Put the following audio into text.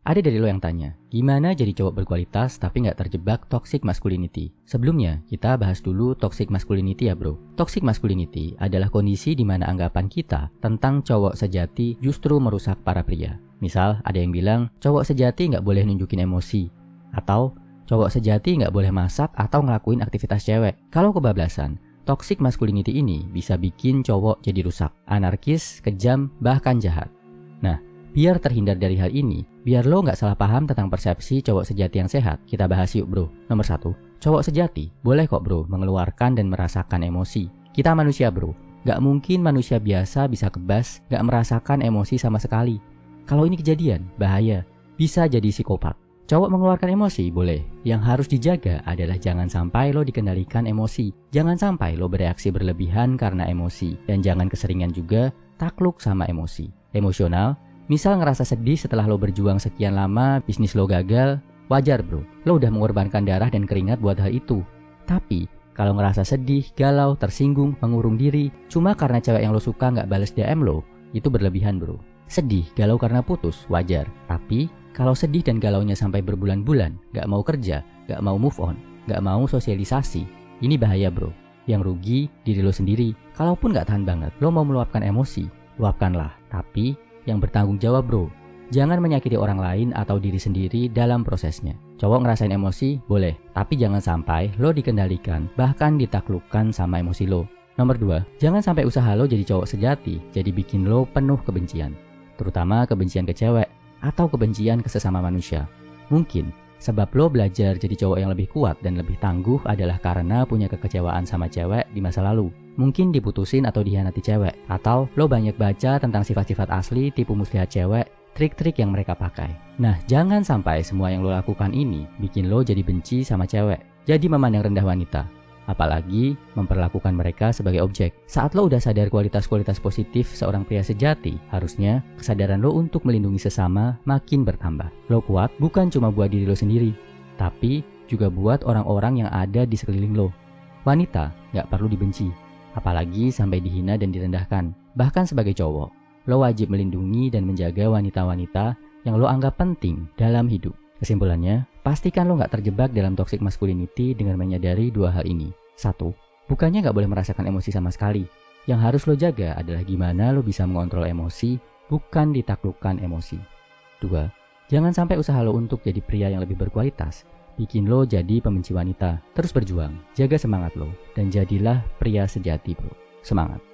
Ada dari lo yang tanya, gimana jadi cowok berkualitas tapi nggak terjebak toxic masculinity? Sebelumnya, kita bahas dulu toxic masculinity ya bro. Toxic masculinity adalah kondisi di mana anggapan kita tentang cowok sejati justru merusak para pria. Misal, ada yang bilang, cowok sejati nggak boleh nunjukin emosi. Atau, cowok sejati nggak boleh masak atau ngelakuin aktivitas cewek. Kalau kebablasan, toxic masculinity ini bisa bikin cowok jadi rusak, anarkis, kejam, bahkan jahat. Nah, biar terhindar dari hal ini, biar lo nggak salah paham tentang persepsi cowok sejati yang sehat, kita bahas yuk bro. Nomor 1, cowok sejati boleh kok bro mengeluarkan dan merasakan emosi. Kita manusia bro, nggak mungkin manusia biasa bisa kebas, nggak merasakan emosi sama sekali. Kalau ini kejadian, bahaya, bisa jadi psikopat. Cowok mengeluarkan emosi boleh, yang harus dijaga adalah jangan sampai lo dikendalikan emosi. Jangan sampai lo bereaksi berlebihan karena emosi, dan jangan keseringan juga takluk sama emosi. Emosional, misal ngerasa sedih setelah lo berjuang sekian lama, bisnis lo gagal, wajar bro, lo udah mengorbankan darah dan keringat buat hal itu. Tapi, kalau ngerasa sedih, galau, tersinggung, mengurung diri, cuma karena cewek yang lo suka nggak bales DM lo, itu berlebihan bro. Sedih, galau karena putus, wajar. Tapi, kalau sedih dan galaunya sampai berbulan-bulan, nggak mau kerja, nggak mau move on, nggak mau sosialisasi, ini bahaya bro. Yang rugi, diri lo sendiri. Kalaupun nggak tahan banget, lo mau meluapkan emosi, luapkanlah. Tapi, yang bertanggung jawab bro, jangan menyakiti orang lain atau diri sendiri dalam prosesnya. Cowok ngerasain emosi, boleh, tapi jangan sampai lo dikendalikan, bahkan ditaklukkan sama emosi lo. Nomor 2, jangan sampai usaha lo jadi cowok sejati, jadi bikin lo penuh kebencian. Terutama kebencian ke cewek, atau kebencian ke sesama manusia. Mungkin, sebab lo belajar jadi cowok yang lebih kuat dan lebih tangguh adalah karena punya kekecewaan sama cewek di masa lalu. Mungkin diputusin atau dihianati cewek. Atau lo banyak baca tentang sifat-sifat asli tipu muslihat cewek, trik-trik yang mereka pakai. Nah, jangan sampai semua yang lo lakukan ini bikin lo jadi benci sama cewek, jadi memandang rendah wanita. Apalagi memperlakukan mereka sebagai objek. Saat lo udah sadar kualitas-kualitas positif seorang pria sejati, harusnya kesadaran lo untuk melindungi sesama makin bertambah. Lo kuat bukan cuma buat diri lo sendiri, tapi juga buat orang-orang yang ada di sekeliling lo. Wanita gak perlu dibenci, apalagi sampai dihina dan direndahkan. Bahkan sebagai cowok, lo wajib melindungi dan menjaga wanita-wanita yang lo anggap penting dalam hidup. Kesimpulannya, pastikan lo gak terjebak dalam toxic masculinity dengan menyadari dua hal ini. 1. Bukannya gak boleh merasakan emosi sama sekali. Yang harus lo jaga adalah gimana lo bisa mengontrol emosi, bukan ditaklukkan emosi. 2. Jangan sampai usaha lo untuk jadi pria yang lebih berkualitas bikin lo jadi pembenci wanita. Terus berjuang, jaga semangat lo, dan jadilah pria sejati bro. Semangat!